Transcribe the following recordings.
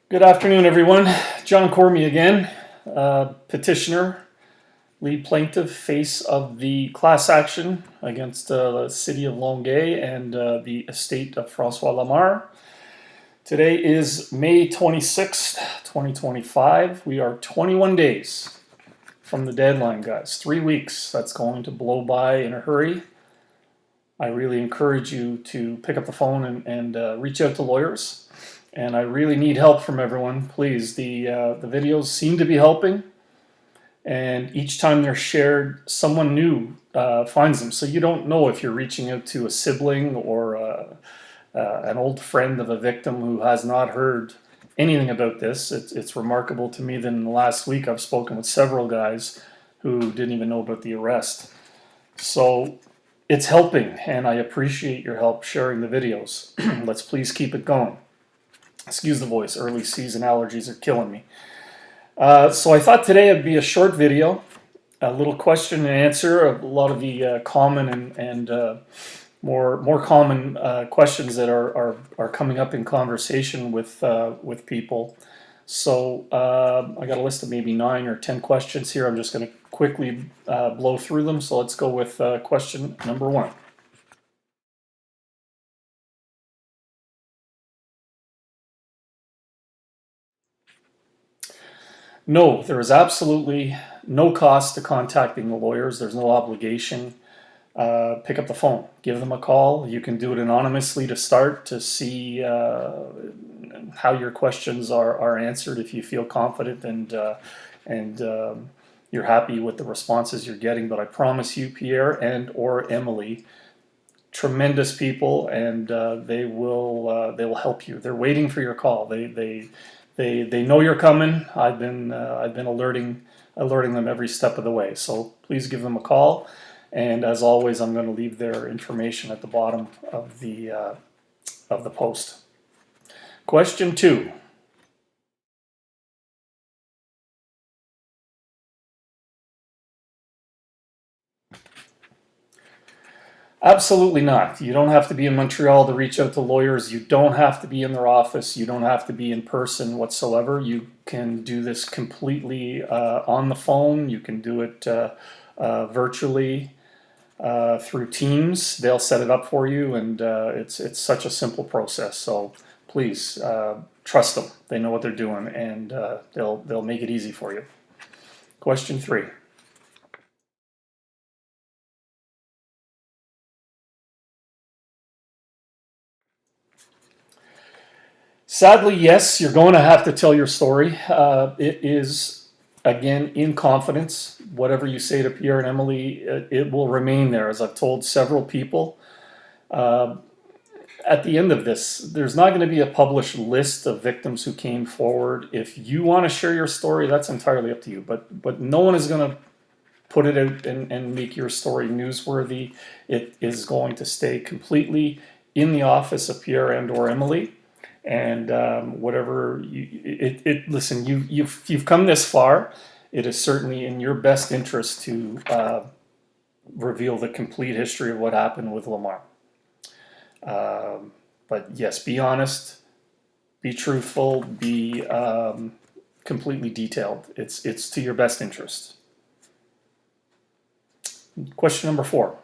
Good afternoon, everyone. John Cormier again, petitioner, lead plaintiff, face of the class action against the city of Longueuil and the estate of Francois Lamar. Today is May 26th, 2025. We are 21 days from the deadline, guys. 3 weeks. That's going to blow by in a hurry. I really encourage you to pick up the phone and reach out to lawyers. And I really need help from everyone, please. The videos seem to be helping, and each time they're shared, someone new finds them. So you don't know if you're reaching out to a sibling or an old friend of a victim who has not heard anything about this. It's remarkable to me that in the last week I've spoken with several guys who didn't even know about the arrest. So it's helping, and I appreciate your help sharing the videos. Let's please keep it going. Excuse the voice, early season allergies are killing me. So I thought today would be a short video, a little question and answer of a lot of the common and more common questions that are coming up in conversation with people. So I got a list of maybe 9 or 10 questions here. I'm just going to quickly blow through them. So let's go with question number 1. No, there is absolutely no cost to contacting the lawyers. There's no obligation. Pick up the phone, give them a call. You can do it anonymously to start to see how your questions are answered if you feel confident and you're happy with the responses you're getting. But I promise you, Pierre and or Emily, tremendous people, and they will help you. They're waiting for your call. They know you're coming. I've been alerting them every step of the way. So please give them a call. And as always, I'm going to leave their information at the bottom of the post. Question 2. Absolutely not. You don't have to be in Montreal to reach out to lawyers. You don't have to be in their office. You don't have to be in person whatsoever. You can do this completely on the phone. You can do it virtually through Teams. They'll set it up for you, and it's such a simple process. So please trust them. They know what they're doing, and they'll make it easy for you. Question 3. Sadly, yes, you're going to have to tell your story. It is, again, in confidence. Whatever you say to Pierre and Emily, it will remain there. As I've told several people, at the end of this, there's not going to be a published list of victims who came forward. If you want to share your story, that's entirely up to you. But no one is going to put it out and make your story newsworthy. It is going to stay completely in the office of Pierre and or Emily. And whatever listen, you've come this far. It is certainly in your best interest to reveal the complete history of what happened with Lamar. But yes, be honest, be truthful, be completely detailed. It's to your best interest. Question number 4.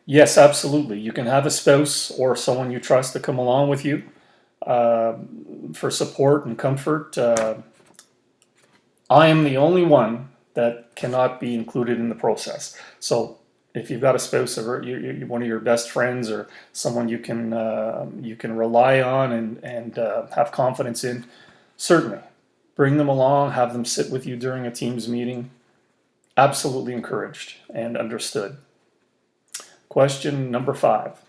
Yes, absolutely. You can have a spouse or someone you trust to come along with you for support and comfort. I am the only one that cannot be included in the process. So if you've got a spouse or one of your best friends or someone you can rely on and have confidence in, certainly bring them along, have them sit with you during a Teams meeting. Absolutely encouraged and understood. Question number 5.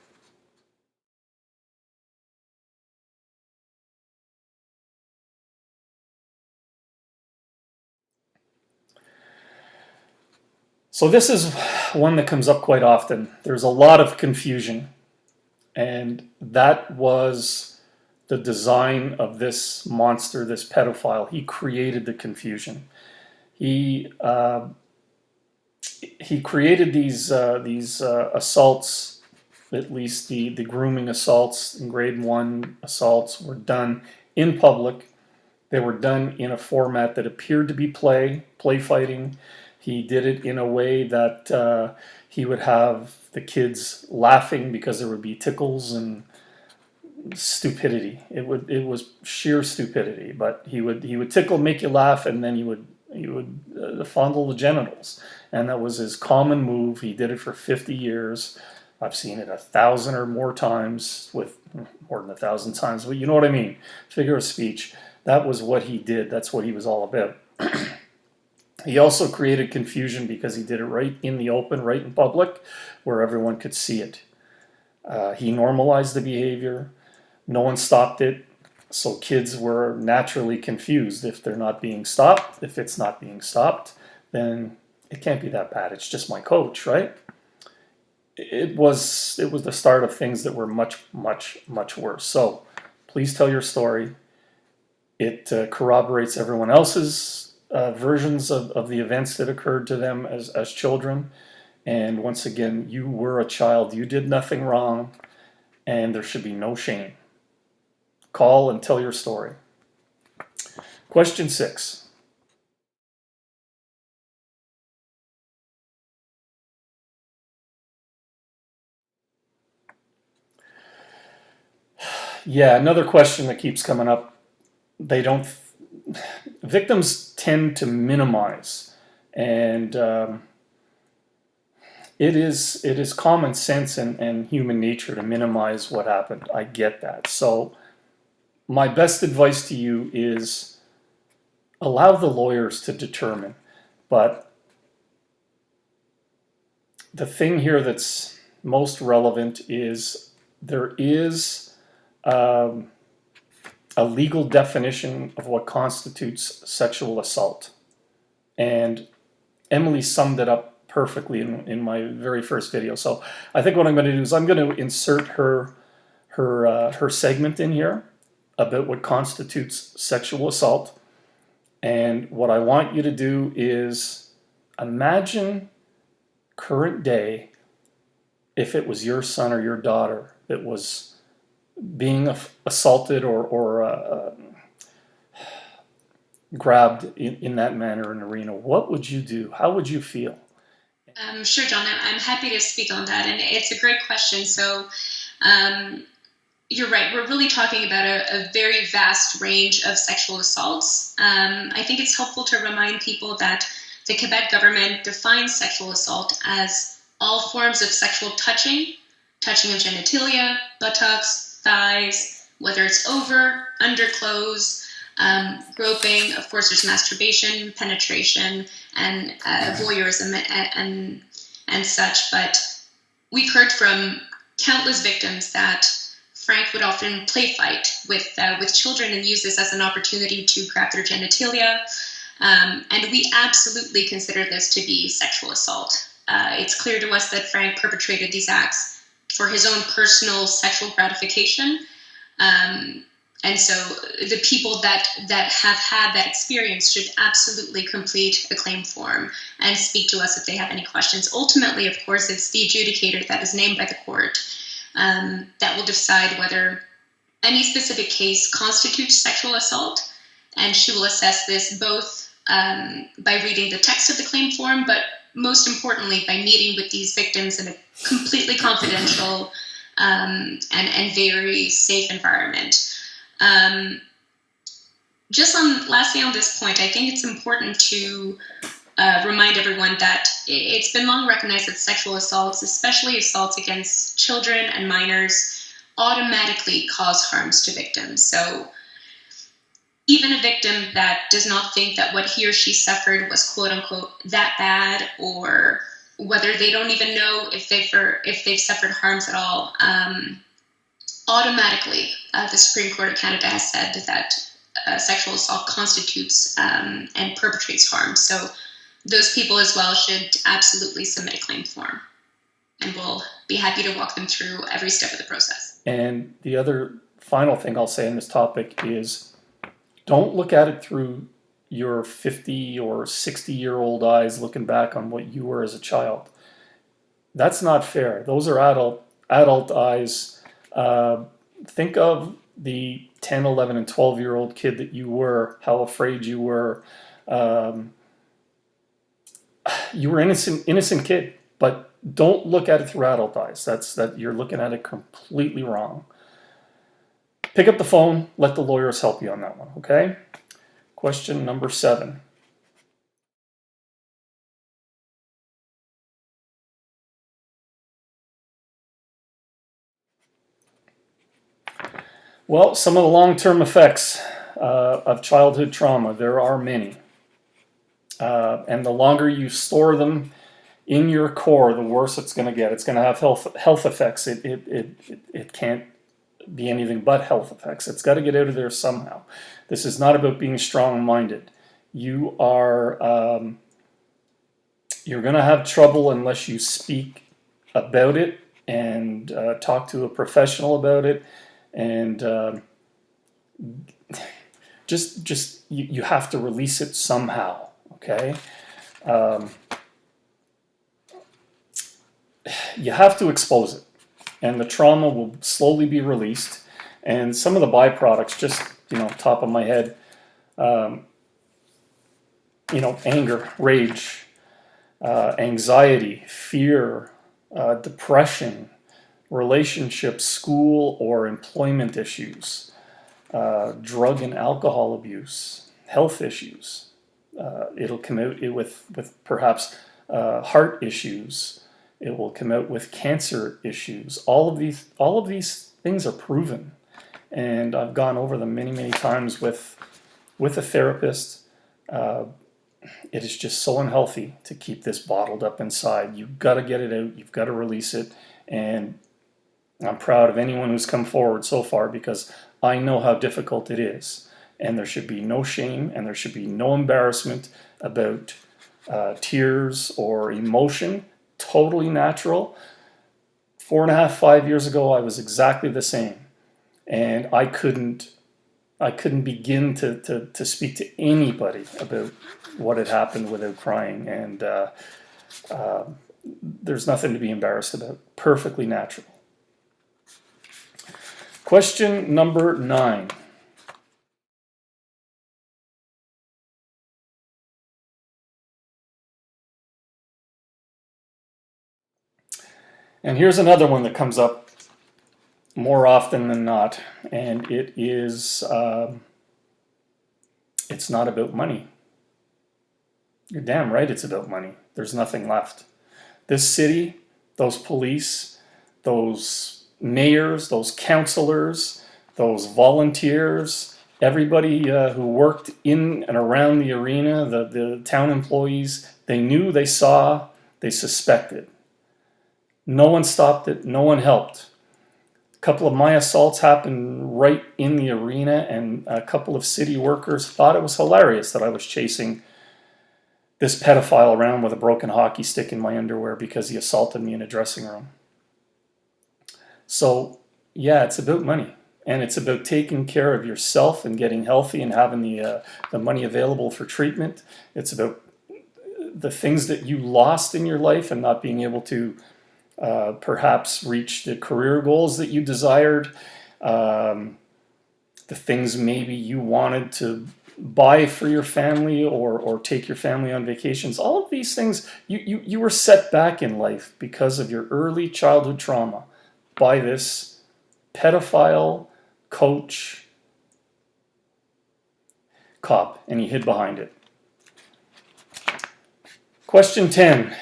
So this is one that comes up quite often. There's a lot of confusion, and that was the design of this monster, this pedophile. He created the confusion. He he created these assaults. At least the grooming assaults and grade one assaults were done in public. They were done in a format that appeared to be play fighting. He did it in a way that he would have the kids laughing because there would be tickles and stupidity. It was sheer stupidity. But he would tickle, make you laugh, and then he would fondle the genitals, and that was his common move. He did it for 50 years. I've seen it 1,000 or more times, with more than 1,000 times, but you know what I mean. Figure of speech. That was what he did. That's what he was all about. He also created confusion because he did it right in the open, right in public, where everyone could see it. He normalized the behavior. No one stopped it. So kids were naturally confused. If they're not being stopped, if it's not being stopped, then it can't be that bad. It's just my coach, right? It was the start of things that were much, much, much worse. So please tell your story. It corroborates everyone else's versions of the events that occurred to them as children. And once again, you were a child. You did nothing wrong, and there should be no shame. Call and tell your story. Question 6. Yeah, another question that keeps coming up. They don't. Victims tend to minimize, and it is common sense and human nature to minimize what happened. I get that. So my best advice to you is allow the lawyers to determine. But the thing here that's most relevant is there is a legal definition of what constitutes sexual assault. And Emily summed it up perfectly in my very first video. So I think what I'm going to do is I'm going to insert her segment in here about what constitutes sexual assault. And what I want you to do is imagine current day if it was your son or your daughter that was being assaulted or grabbed in that manner in an arena. What would you do? How would you feel? Sure, John. I'm happy to speak on that, and it's a great question. So, you're right. We're really talking about a very vast range of sexual assaults. I think it's helpful to remind people that the Quebec government defines sexual assault as all forms of sexual touching of genitalia, buttocks, thighs, whether it's over, under clothes, groping. Of course, there's masturbation, penetration, and voyeurism and such. But we've heard from countless victims that Frank would often play fight with children and use this as an opportunity to grab their genitalia. And we absolutely consider this to be sexual assault. It's clear to us that Frank perpetrated these acts for his own personal sexual gratification. And so the people that have had that experience should absolutely complete a claim form and speak to us if they have any questions. Ultimately, of course, it's the adjudicator that is named by the court that will decide whether any specific case constitutes sexual assault. And she will assess this both by reading the text of the claim form, but most importantly, by meeting with these victims in a completely confidential and very safe environment. Lastly on this point, I think it's important to remind everyone that it's been long recognized that sexual assaults, especially assaults against children and minors, automatically cause harms to victims. So even a victim that does not think that what he or she suffered was quote unquote that bad, or whether they don't even know if they've suffered harms at all, automatically the Supreme Court of Canada has said that sexual assault constitutes and perpetrates harm. So those people as well should absolutely submit a claim form, and we'll be happy to walk them through every step of the process. And the other final thing I'll say on this topic is don't look at it through your 50 or 60-year-old eyes looking back on what you were as a child. That's not fair. Those are adult eyes. Think of the 10, 11, and 12-year-old kid that you were, how afraid you were. You were innocent kid, but don't look at it through adult eyes. That you're looking at it completely wrong. Pick up the phone, let the lawyers help you on that one, okay? Question number 7. Well, some of the long-term effects of childhood trauma, there are many. And the longer you store them in your core, the worse it's going to get. It's going to have health effects. It can't be anything but health effects. It's got to get out of there somehow. This is not about being strong-minded. You are you're going to have trouble unless you speak about it and talk to a professional about it, and just you have to release it somehow. Okay. You have to expose it, and the trauma will slowly be released. And some of the byproducts, just top of my head, anger, rage, anxiety, fear, depression, relationships, school or employment issues, drug and alcohol abuse, health issues. It'll come out with perhaps heart issues. It will come out with cancer issues. All of these things are proven, and I've gone over them many times with a therapist. It is just so unhealthy to keep this bottled up inside. You've got to get it out. You've got to release it. And I'm proud of anyone who's come forward so far, because I know how difficult it is. And there should be no shame, and there should be no embarrassment about tears or emotion. Totally natural. 4.5, 5 years ago, I was exactly the same. And I couldn't begin to speak to anybody about what had happened without crying. And there's nothing to be embarrassed about. Perfectly natural. Question number 9. And here's another one that comes up more often than not, and it is, it's not about money. You're damn right it's about money. There's nothing left. This city, those police, those mayors, those councilors, those volunteers, everybody who worked in and around the arena, the town employees, they knew, they saw, they suspected. No one stopped it. No one helped. A couple of my assaults happened right in the arena, and a couple of city workers thought it was hilarious that I was chasing this pedophile around with a broken hockey stick in my underwear because he assaulted me in a dressing room. So, yeah, it's about money. And it's about taking care of yourself and getting healthy and having the money available for treatment. It's about the things that you lost in your life and not being able to perhaps reach the career goals that you desired, the things maybe you wanted to buy for your family or take your family on vacations. All of these things, you were set back in life because of your early childhood trauma by this pedophile coach cop, and he hid behind it. Question 10.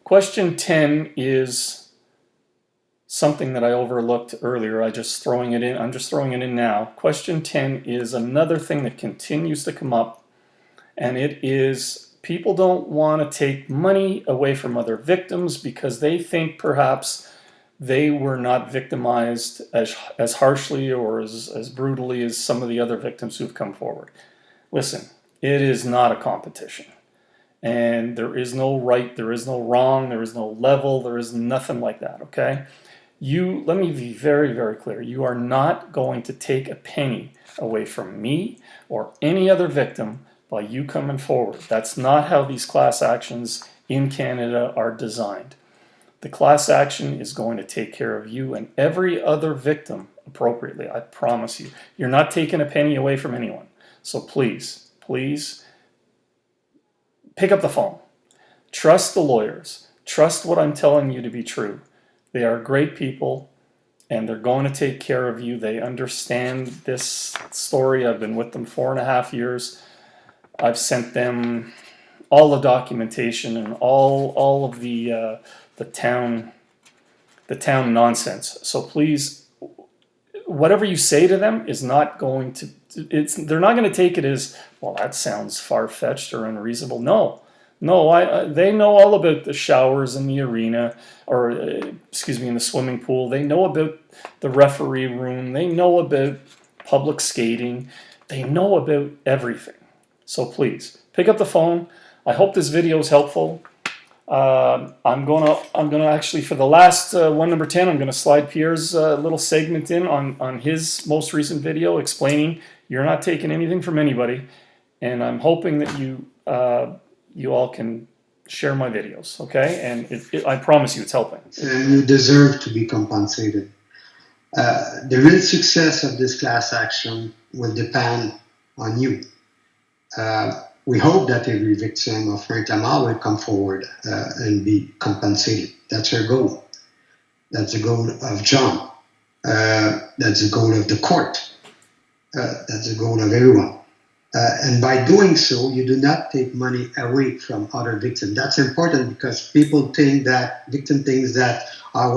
Question 10 is something that I overlooked earlier. I'm just throwing it in now. Question 10 is another thing that continues to come up, and it is people don't want to take money away from other victims because they think perhaps they were not victimized as harshly or as brutally as some of the other victims who've come forward. Listen, it is not a competition. And there is no right, there is no wrong, there is no level, there is nothing like that, okay? Let me be very, very clear. You are not going to take a penny away from me or any other victim by you coming forward. That's not how these class actions in Canada are designed. The class action is going to take care of you and every other victim appropriately. I promise you. You're not taking a penny away from anyone. So please, please pick up the phone. Trust the lawyers. Trust what I'm telling you to be true. They are great people and they're going to take care of you. They understand this story. I've been with them 4.5 years. I've sent them all the documentation and all of the town nonsense. So please, whatever you say to them is not going to, they're not going to take it as, well, that sounds far-fetched or unreasonable. No, they know all about the showers in the arena, or excuse me, in the swimming pool. They know about the referee room. They know about public skating. They know about everything. So please, pick up the phone. I hope this video is helpful. I'm gonna actually, for the last one, number 10, I'm gonna slide Pierre's little segment in on his most recent video explaining you're not taking anything from anybody, and I'm hoping that you all can share my videos, okay? And I promise you, it's helping. And you deserve to be compensated. The real success of this class action will depend on you. We hope that every victim of Frank Lamarre will come forward and be compensated. That's our goal. That's the goal of John. That's the goal of the court. That's the goal of everyone. And by doing so, you do not take money away from other victims. That's important because people think that, victim thinks that I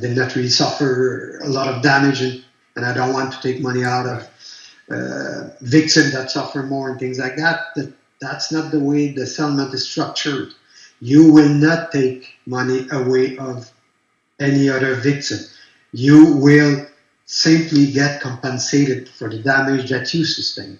did not really suffer a lot of damage and I don't want to take money out of victims that suffer more and things like that. That's not the way the settlement is structured. You will not take money away of any other victim. You will simply get compensated for the damage that you sustain.